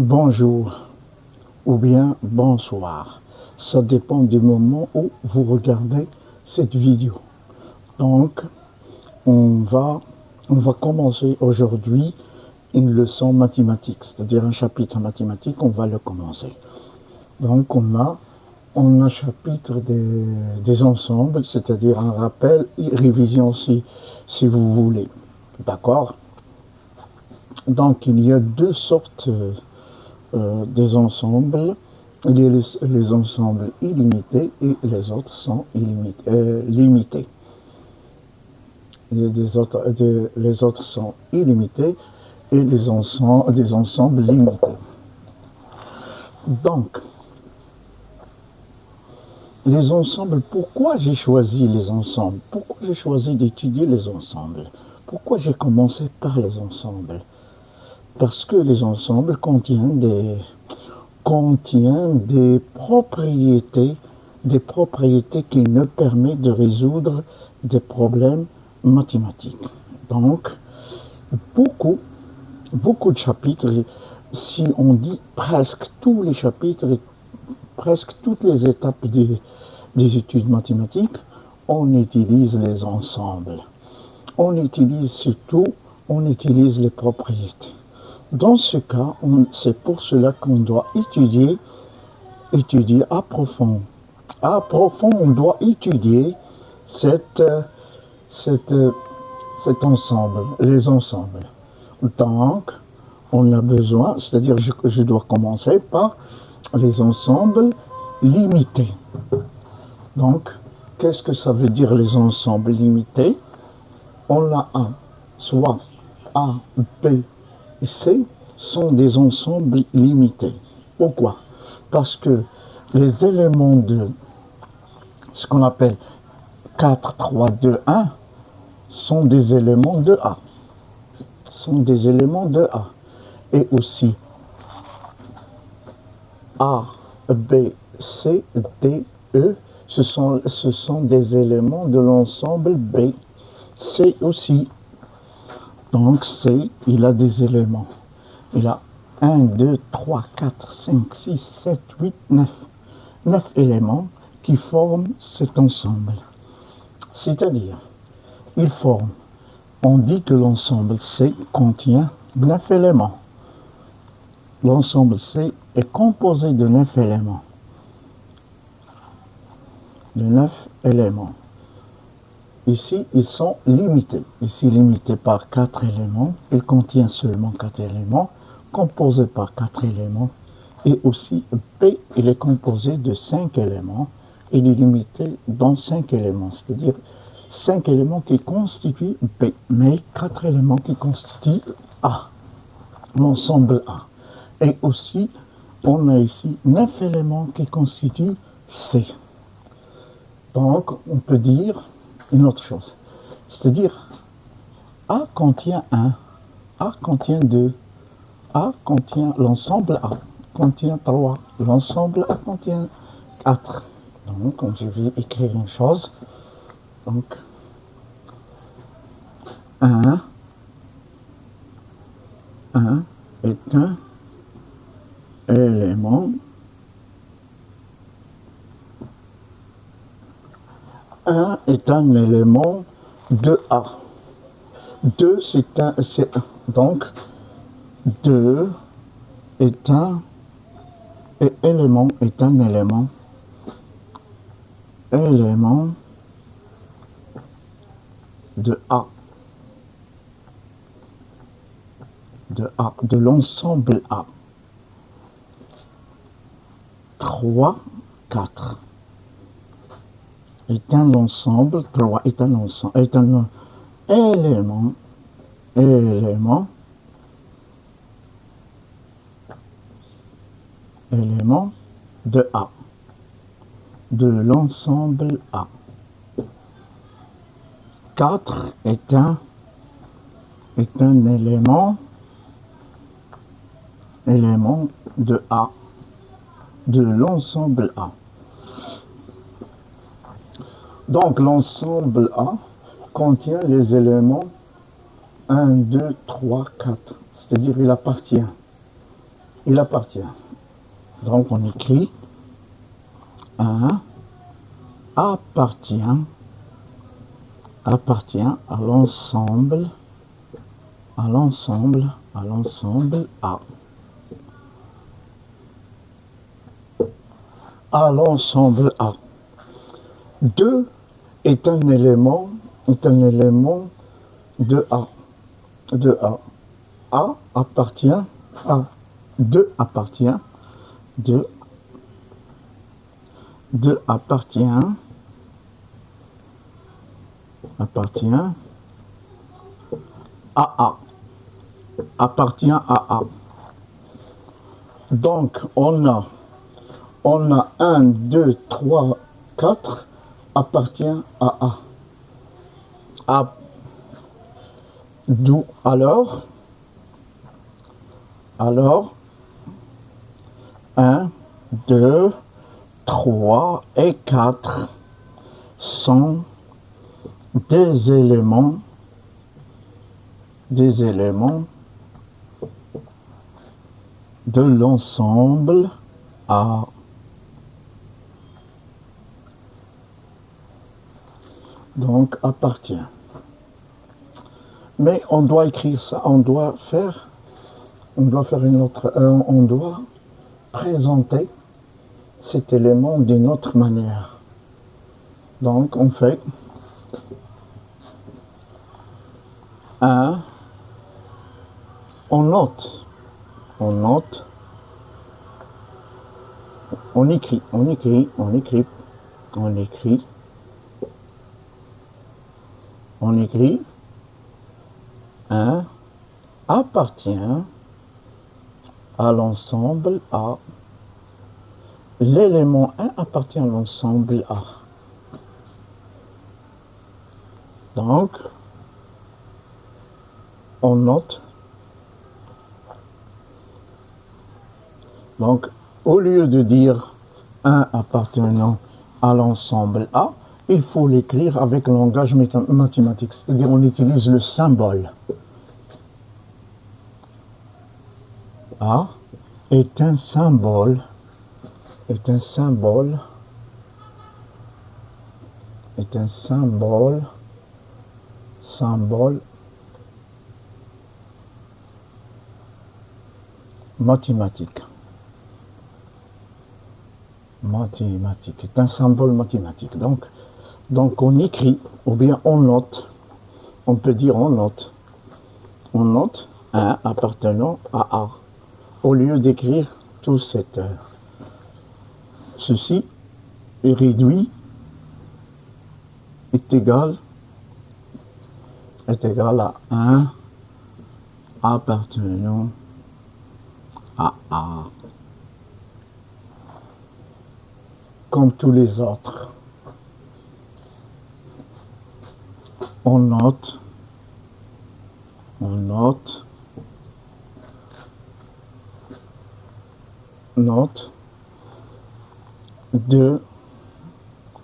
bonjour ou bien bonsoir. Ça dépend du moment où vous regardez cette vidéo. Donc, on va, on va commencer aujourd'hui une leçon mathématique, c'est-à-dire un chapitre mathématique, on va le commencer. Donc, on a chapitre des ensembles, c'est-à-dire un rappel et révision si vous voulez. D'accord? Donc, il y a deux sortes des ensembles. Il y a les ensembles illimités et les autres sont limités. Les autres sont illimités et des ensembles limités. Donc, les ensembles, pourquoi j'ai choisi les ensembles? Pourquoi j'ai choisi d'étudier les ensembles? Pourquoi j'ai commencé par les ensembles? Parce que les ensembles contiennent des propriétés qui nous permettent de résoudre des problèmes mathématiques. Donc, beaucoup de chapitres, si on dit presque tous les chapitres, presque toutes les étapes des études mathématiques, on utilise les ensembles. On utilise les propriétés. Dans ce cas, c'est pour cela qu'on doit étudier approfondir. On doit étudier cet ensemble, les ensembles. Donc, on a besoin, c'est-à-dire je dois commencer par les ensembles limités. Donc, qu'est-ce que ça veut dire les ensembles limités? On a soit A, B, C sont des ensembles limités. Pourquoi? Parce que les éléments de ce qu'on appelle 4, 3, 2, 1 sont des éléments de A. Et aussi A, B, C, D, E, ce sont des éléments de l'ensemble B. C aussi. Donc C, il a des éléments. Il a 1, 2, 3, 4, 5, 6, 7, 8, 9. 9 éléments qui forment cet ensemble. C'est-à-dire, on dit que l'ensemble C contient 9 éléments. L'ensemble C est composé de 9 éléments. Ici, ils sont limités. Ici, limité par 4 éléments. Il contient seulement 4 éléments, composés par 4 éléments. Et aussi, P, il est composé de 5 éléments. Il est limité dans 5 éléments. C'est-à-dire 5 éléments qui constituent P, mais 4 éléments qui constituent A, l'ensemble A. Et aussi, on a ici 9 éléments qui constituent C. Donc, on peut dire une autre chose. C'est-à-dire, A contient 1, A contient 2, A contient l'ensemble A, contient 3, l'ensemble A contient 4. Donc, je vais écrire une chose. Donc, 1 est un élément. 1 est un élément de A. 2, donc 2 est un élément de A. De l'ensemble A. 3, 4 est un ensemble, 3 est un ensemble, est un élément de A, de l'ensemble A. 4 est un élément de A, de l'ensemble A. Donc l'ensemble A contient les éléments 1, 2, 3, 4. C'est-à-dire il appartient Il appartient. Donc on écrit 1 appartient à l'ensemble A. À l'ensemble A. 2 est un élément de A. A appartient à 2 appartient 2 appartient à A. Appartient à A. Donc on a 1, 2, 3, 4 appartient à A. D'où alors 1, 2, 3 et 4 sont des éléments de l'ensemble A. Donc appartient. Mais on doit écrire ça, on doit faire une autre, on doit présenter cet élément d'une autre manière. Donc on fait 1, on note, on écrit 1 appartient à l'ensemble A. L'élément 1 appartient à l'ensemble A. Donc, on note. Donc, au lieu de dire 1 appartenant à l'ensemble A, il faut l'écrire avec le langage mathématique, c'est-à-dire on utilise le symbole. A est un symbole mathématique. C'est un symbole mathématique. Donc on écrit, ou bien on note, on peut dire on note 1 appartenant à A, au lieu d'écrire tout cette ceci est réduit, est égal à 1 appartenant à A. Comme tous les autres. On note 2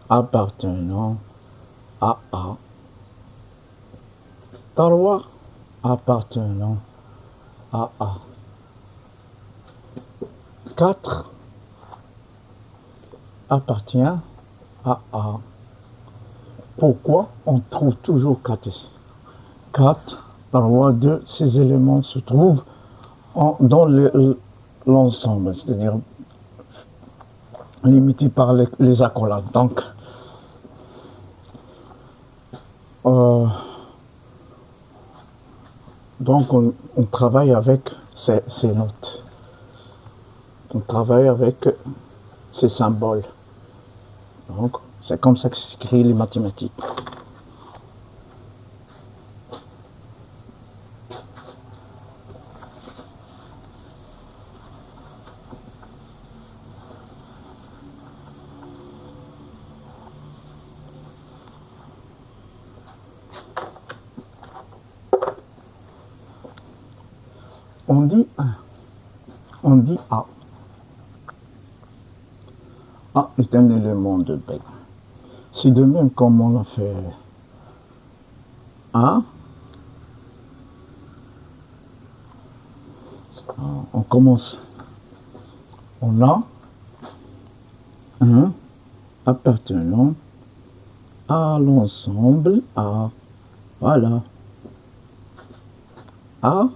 appartenant à A. 3 appartenant à A. 4 appartient à A. Pourquoi on trouve toujours 4 ici? 4, 3, 2, ces éléments se trouvent dans l'ensemble, c'est-à-dire limités par les accolades. Donc, on travaille avec ces notes. On travaille avec ces symboles. Donc, c'est comme ça que s'écrit les mathématiques. On dit A. A est un élément de B. C'est de même comme on a fait A. On commence On a un appartenant à l'ensemble A. Voilà. A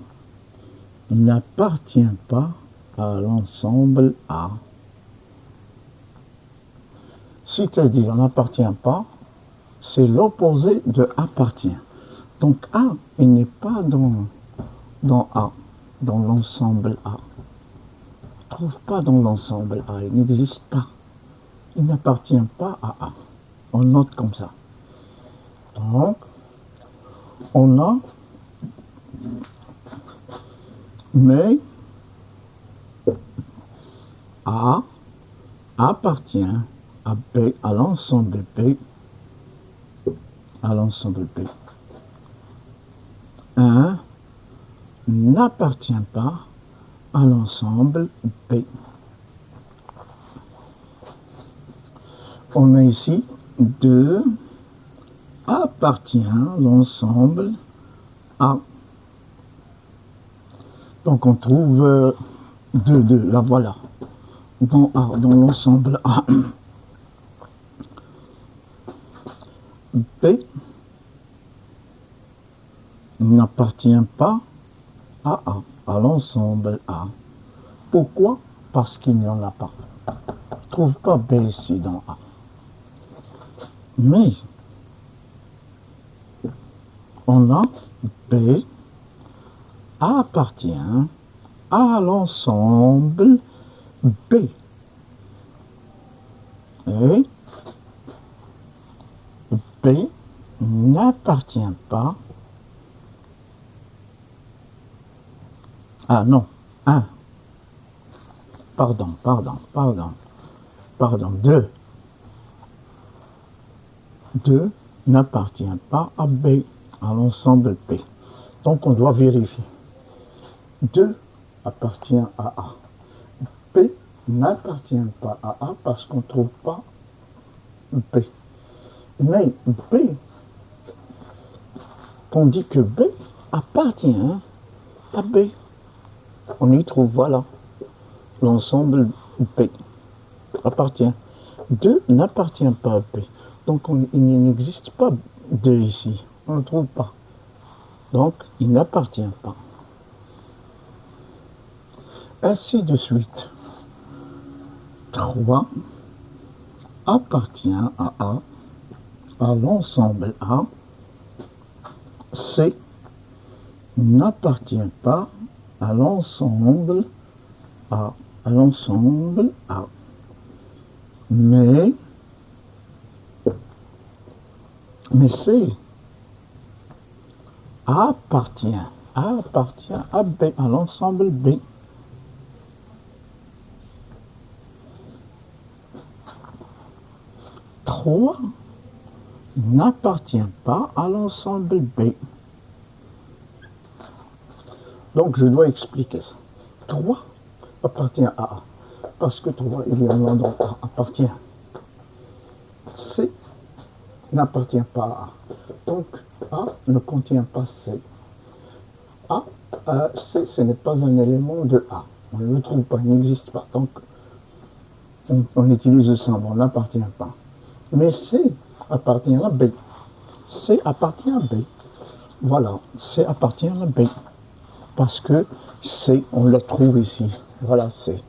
n'appartient pas à l'ensemble A. C'est-à-dire, n'appartient pas, c'est l'opposé de appartient. Donc A, il n'est pas dans A, dans l'ensemble A. On ne trouve pas dans l'ensemble A, il n'existe pas. Il n'appartient pas à A. On note comme ça. Donc, on a, mais A appartient à B, à l'ensemble B, à l'ensemble B. 1 n'appartient pas à l'ensemble B. On a ici 2 appartient à l'ensemble A. Donc on trouve 2, la voilà, dans A, dans l'ensemble A. B n'appartient pas à A, à l'ensemble A. Pourquoi? Parce qu'il n'y en a pas. On ne trouve pas B ici dans A. Mais on a B appartient à l'ensemble B. Et B n'appartient pas. Ah non, 1. Pardon, 2. 2 n'appartient pas à B, à l'ensemble B. Donc on doit vérifier. 2 appartient à A. B n'appartient pas à A parce qu'on ne trouve pas B. Mais B, tandis que B appartient à B. On y trouve, voilà, l'ensemble B appartient. 2 n'appartient pas à B. Donc il n'existe pas 2 ici. On ne le trouve pas. Donc il n'appartient pas. Ainsi de suite. 3 appartient à A, à l'ensemble A. C n'appartient pas à l'ensemble A, à l'ensemble A. Mais C appartient à B, à l'ensemble B. Trois n'appartient pas à l'ensemble B. Donc je dois expliquer ça. 3 appartient à A. Parce que 3, il y a un endroit A appartient. C n'appartient pas à A. Donc A ne contient pas C. A, C, ce n'est pas un élément de A. On ne le trouve pas, il n'existe pas. Donc on utilise le symbole, on n'appartient pas. Mais C appartient à B. C appartient à B. Voilà, C appartient à B. Parce que C, on le trouve ici. Voilà, C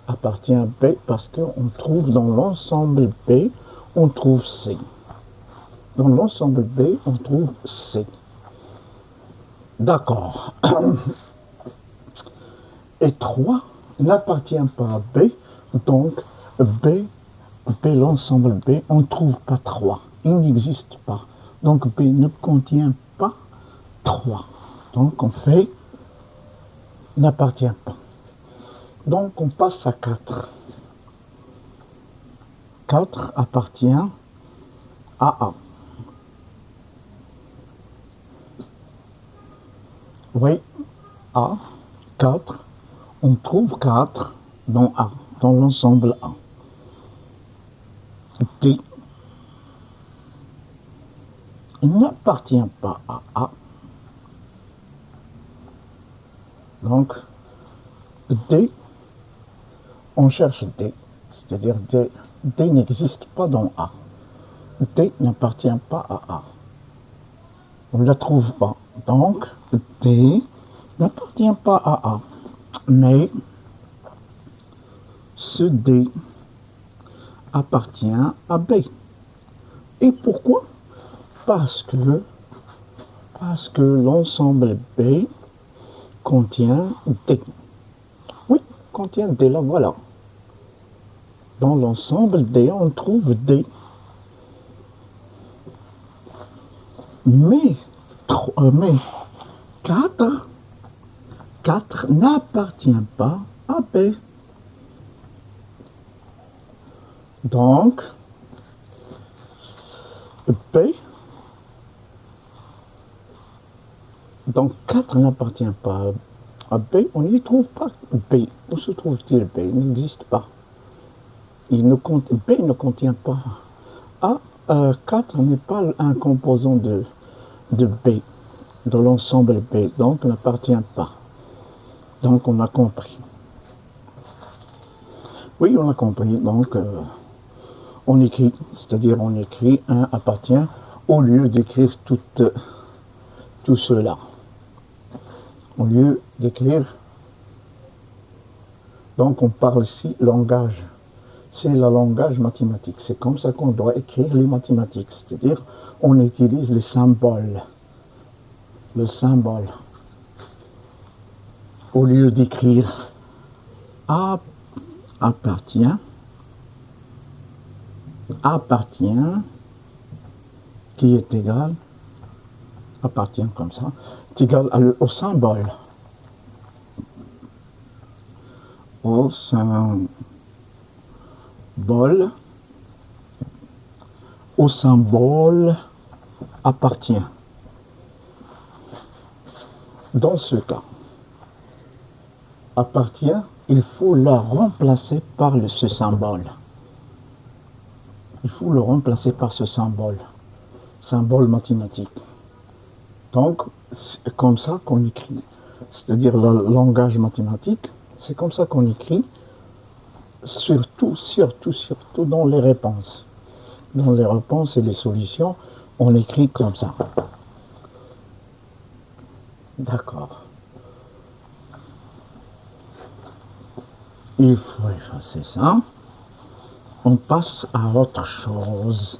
appartient à B parce qu'on trouve dans l'ensemble B, on trouve C. Dans l'ensemble B, on trouve C. D'accord. Et 3 n'appartient pas à B, donc B, l'ensemble B, on ne trouve pas 3. Il n'existe pas. Donc B ne contient pas 3. Donc on fait n'appartient pas. Donc on passe à 4. 4 appartient à A. Oui, A, 4. On trouve 4 dans A, dans l'ensemble A. D, il n'appartient pas à A. Donc, D On cherche D, c'est-à-dire D n'existe pas dans A. D n'appartient pas à A. On ne la trouve pas. Donc, D n'appartient pas à A. Mais ce D appartient à B. Et pourquoi? Parce que l'ensemble B contient D. Oui, contient D, là voilà. Dans l'ensemble D, on trouve D. Mais 4 n'appartient pas à B. Donc, B, donc 4 n'appartient pas à B, on n'y trouve pas B. Où se trouve-t-il B? Il n'existe pas. B ne contient pas A. 4 n'est pas un composant de B, de l'ensemble B, donc n'appartient pas. Donc on a compris. Oui, on a compris. Donc on écrit, c'est-à-dire on écrit 1 appartient au lieu d'écrire tout cela. Au lieu d'écrire, donc on parle ici langage. C'est le langage mathématique. C'est comme ça qu'on doit écrire les mathématiques. C'est-à-dire, on utilise les symboles. Le symbole. Au lieu d'écrire A appartient, qui est égal, appartient comme ça, est égal au symbole. Au symbole. Au symbole appartient. Dans ce cas, appartient, il faut la remplacer par ce symbole. Il faut le remplacer par ce symbole mathématique. Donc, c'est comme ça qu'on écrit. C'est-à-dire le langage mathématique, c'est comme ça qu'on écrit, surtout dans les réponses. Dans les réponses et les solutions, on écrit comme ça. D'accord. Il faut effacer ça. On passe à autre chose.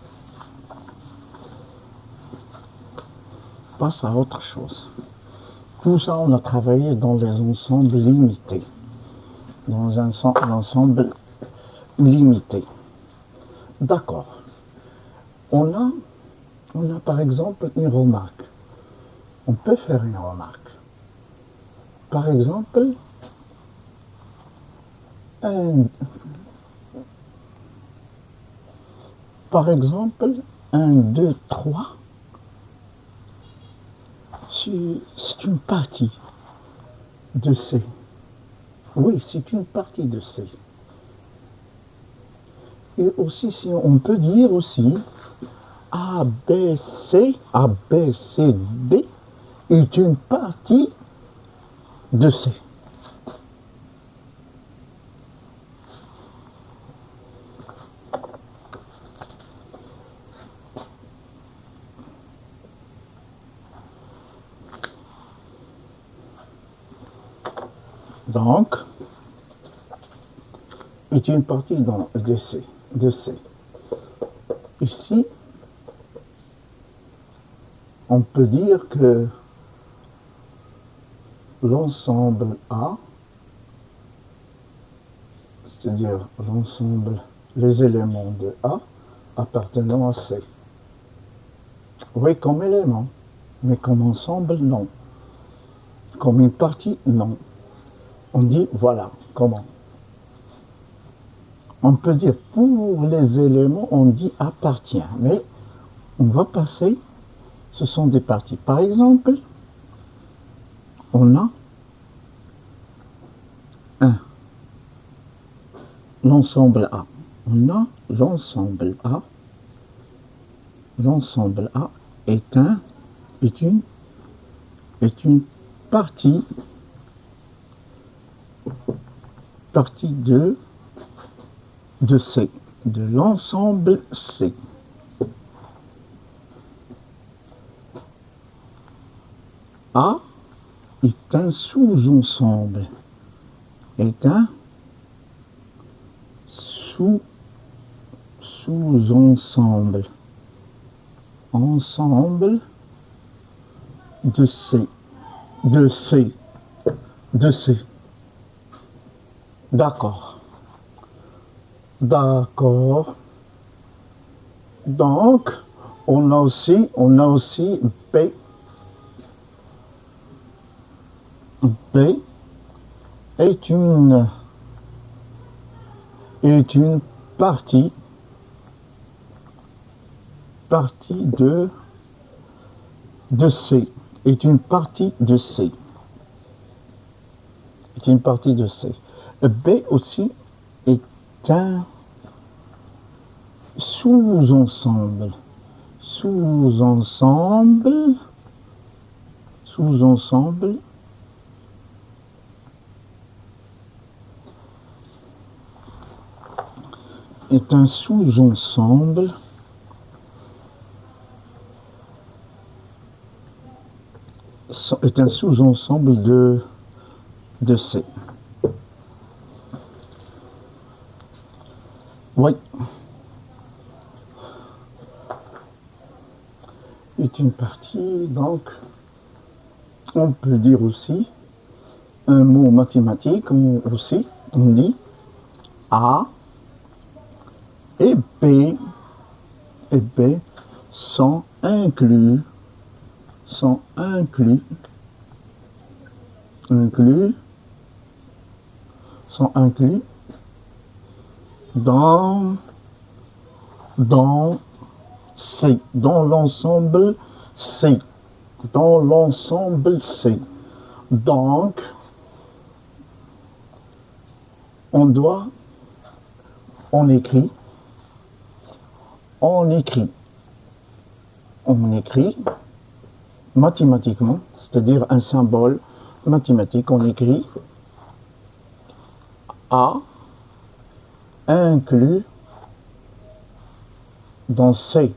Tout ça, on a travaillé dans les ensembles limités. Dans un ensemble limité. D'accord. On a par exemple une remarque. On peut faire une remarque. Par exemple, 1, 2, 3, c'est une partie de C. Oui, c'est une partie de C. Et aussi, si on peut dire aussi A, B, C, D est une partie de C. Donc, est une partie de C. Ici, on peut dire que l'ensemble A, c'est-à-dire l'ensemble, les éléments de A appartenant à C. Oui, comme élément, mais comme ensemble, non. Comme une partie, non. On dit, voilà, comment. On peut dire, pour les éléments, on dit appartient, mais on va passer, ce sont des parties. Par exemple, on a l'ensemble A. On a l'ensemble A. L'ensemble A est une partie de de C, de l'ensemble C. A est un sous-ensemble. Est un sous-ensemble. Ensemble de C. De C. De C. D'accord. D'accord. Donc, on a aussi B. B est une partie de C. Est une partie de C. Est une partie de C. B aussi est un sous-ensemble. Sous-ensemble. Sous-ensemble. Est un sous-ensemble de C. Oui. Est une partie, donc, on peut dire aussi un mot mathématique, aussi, on dit A et B sont inclus dans C, dans l'ensemble C, dans l'ensemble C. Donc, on écrit mathématiquement, c'est-à-dire un symbole mathématique, on écrit A inclus dans C.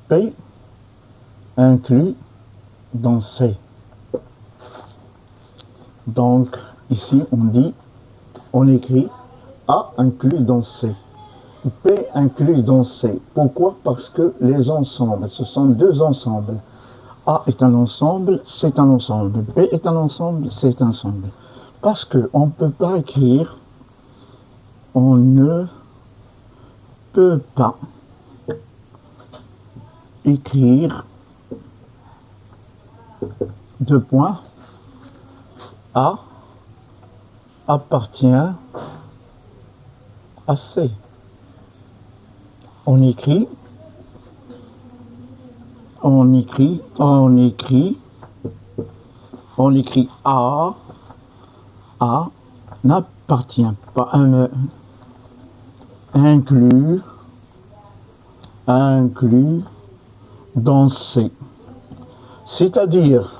B inclus dans C. Donc, ici, on écrit A inclus dans C. B inclus dans C. Pourquoi? Parce que les ensembles, ce sont deux ensembles. A est un ensemble, c'est un ensemble. B est un ensemble, c'est un ensemble. Parce qu'on ne peut pas écrire, on ne peut pas écrire deux points. A appartient à C. On écrit A n'appartient pas, inclus dans C. C'est-à-dire,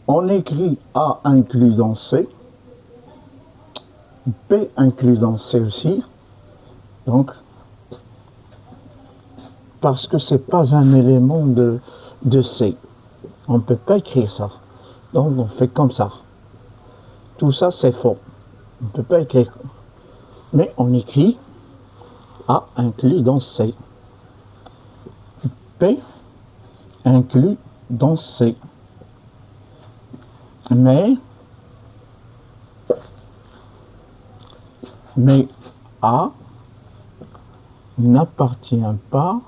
on écrit A inclus dans C, B inclus dans C aussi, donc, parce que ce n'est pas un élément de C. On ne peut pas écrire ça. Donc, on fait comme ça. Tout ça, c'est faux. On ne peut pas écrire. Mais on écrit A inclus dans C. B inclus dans C. Mais A n'appartient pas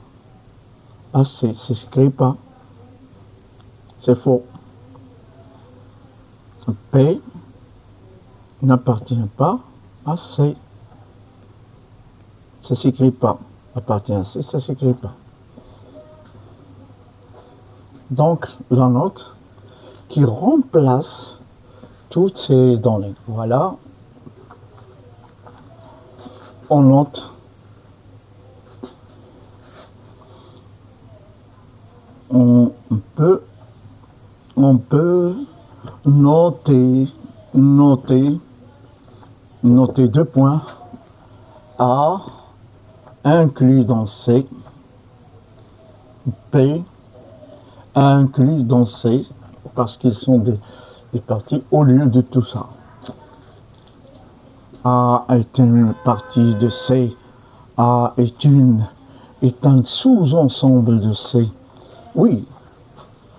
à C. Ça ne s'écrit pas. C'est faux. B n'appartient pas à C. Ça ne s'écrit pas. Appartient à C, ça ne s'écrit pas. Donc, la note qui remplace toutes ces données. Voilà. On note on peut, on peut noter, noter, noter deux points. A inclus dans C, P inclus dans C, parce qu'ils sont des parties au lieu de tout ça. A est une partie de C, A est un sous-ensemble de C. Oui,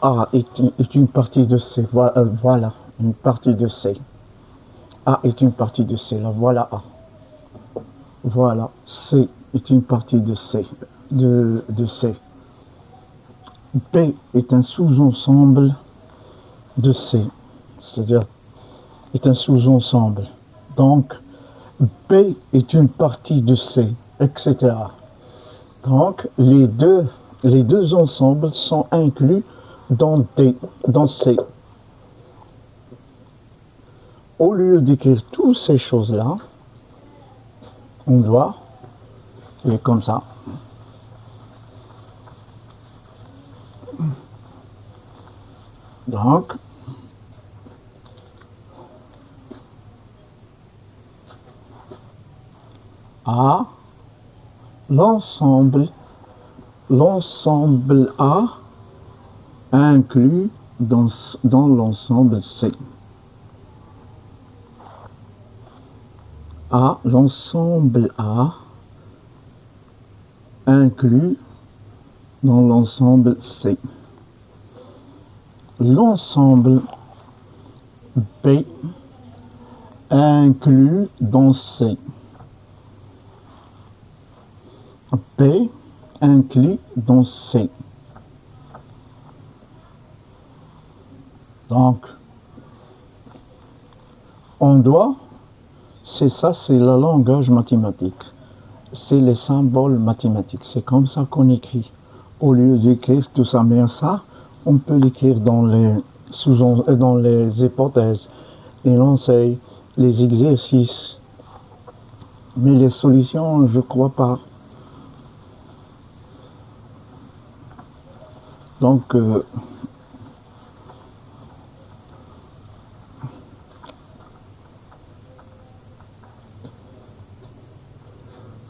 A est une partie de C, voilà, une partie de C. A est une partie de C, là, voilà A. Voilà, C est une partie de C, de C. P est un sous-ensemble de C, c'est-à-dire est un sous-ensemble. Donc, P est une partie de C, etc. Donc, les deux ensembles sont inclus dans C. Au lieu d'écrire toutes ces choses-là, on doit, et comme ça, donc, A, l'ensemble A inclus dans l'ensemble C. A, l'ensemble A inclus dans l'ensemble C. L'ensemble B inclus dans C. B inclus dans C. Donc, on doit, c'est ça, c'est le langage mathématique. C'est les symboles mathématiques. C'est comme ça qu'on écrit. Au lieu d'écrire tout ça, mais ça, on peut l'écrire dans les hypothèses, les lancers, les exercices. Mais les solutions, je ne crois pas. Donc,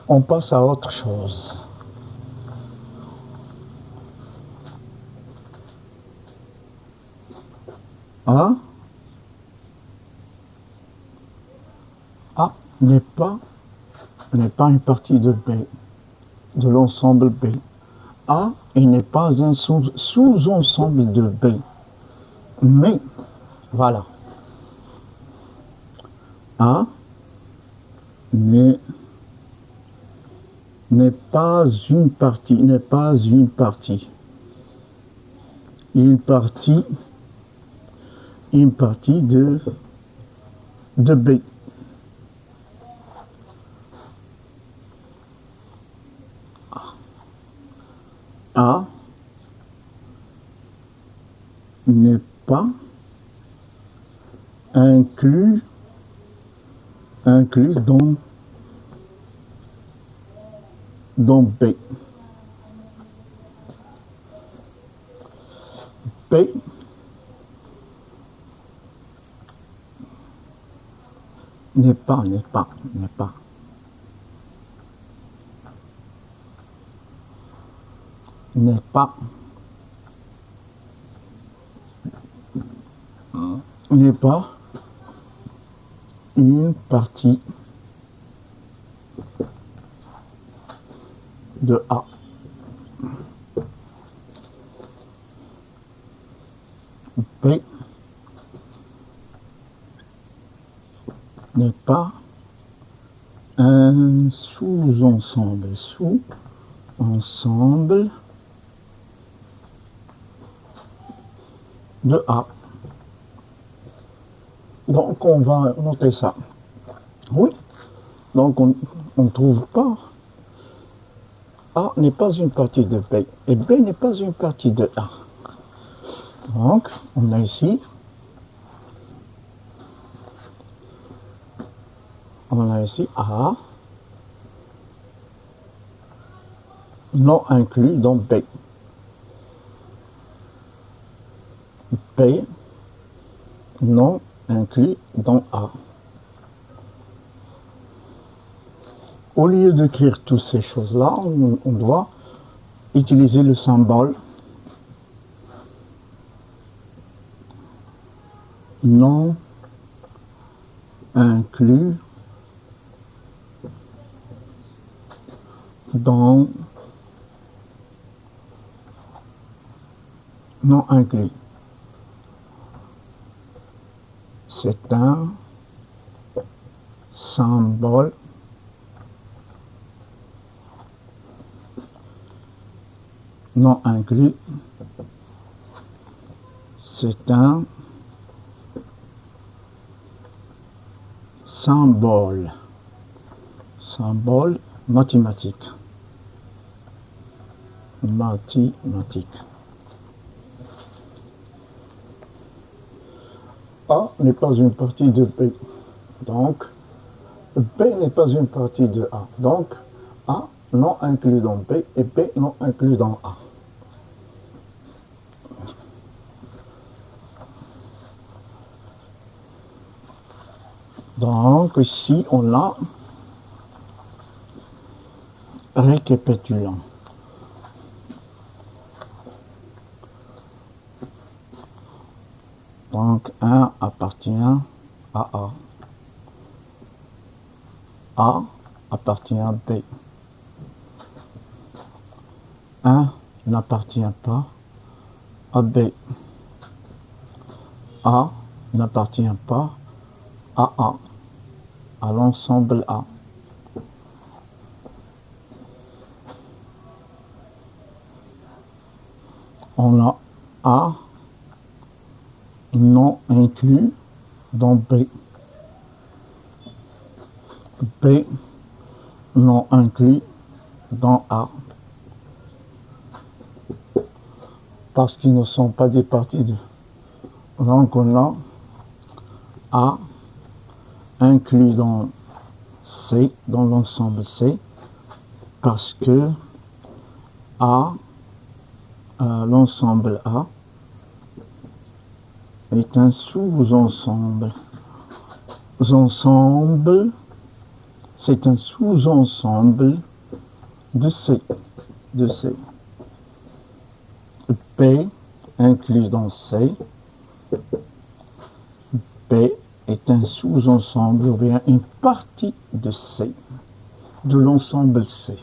on passe à autre chose. A n'est pas une partie de B, de l'ensemble B. A n'est pas un sous-ensemble de B. Mais, voilà. A n'est pas une partie, une partie de B. A n'est pas inclus dans B. B n'est pas une partie de A. B n'est pas un sous-ensemble de A. Donc on va noter ça. Oui. Donc on ne trouve pas. A n'est pas une partie de B. Et B n'est pas une partie de A. Donc on a ici. A non inclus dans B. P non inclus dans A. Au lieu d'écrire toutes ces choses-là, on doit utiliser le symbole non inclus dans non inclus. C'est un symbole non inclus. C'est un symbole mathématique. A n'est pas une partie de B. Donc, B n'est pas une partie de A. Donc, A non inclus dans B et B non inclus dans A. Donc, ici, on a récapitulant. Donc, 1 appartient à A. A appartient à B. 1 n'appartient pas à B. A n'appartient pas à l'ensemble A. On a A non inclus dans B. B non inclus dans A. Parce qu'ils ne sont pas des parties de... Donc on a A inclus dans C, dans l'ensemble C, parce que A, l'ensemble A, est un sous-ensemble. C'est un sous-ensemble de C. P inclus dans C. P est un sous-ensemble ou bien une partie de C, de l'ensemble C.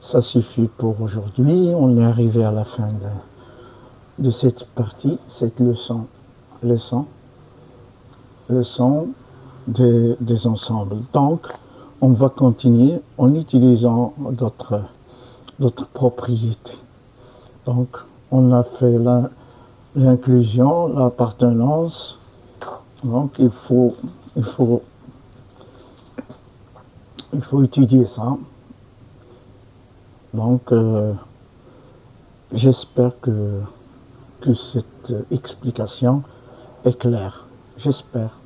Ça suffit pour aujourd'hui. On est arrivé à la fin de cette partie, cette leçon des ensembles. Donc, on va continuer en utilisant d'autres propriétés. Donc, on a fait l'inclusion, l'appartenance. Donc, il faut étudier ça. Donc, j'espère que cette explication est claire. J'espère.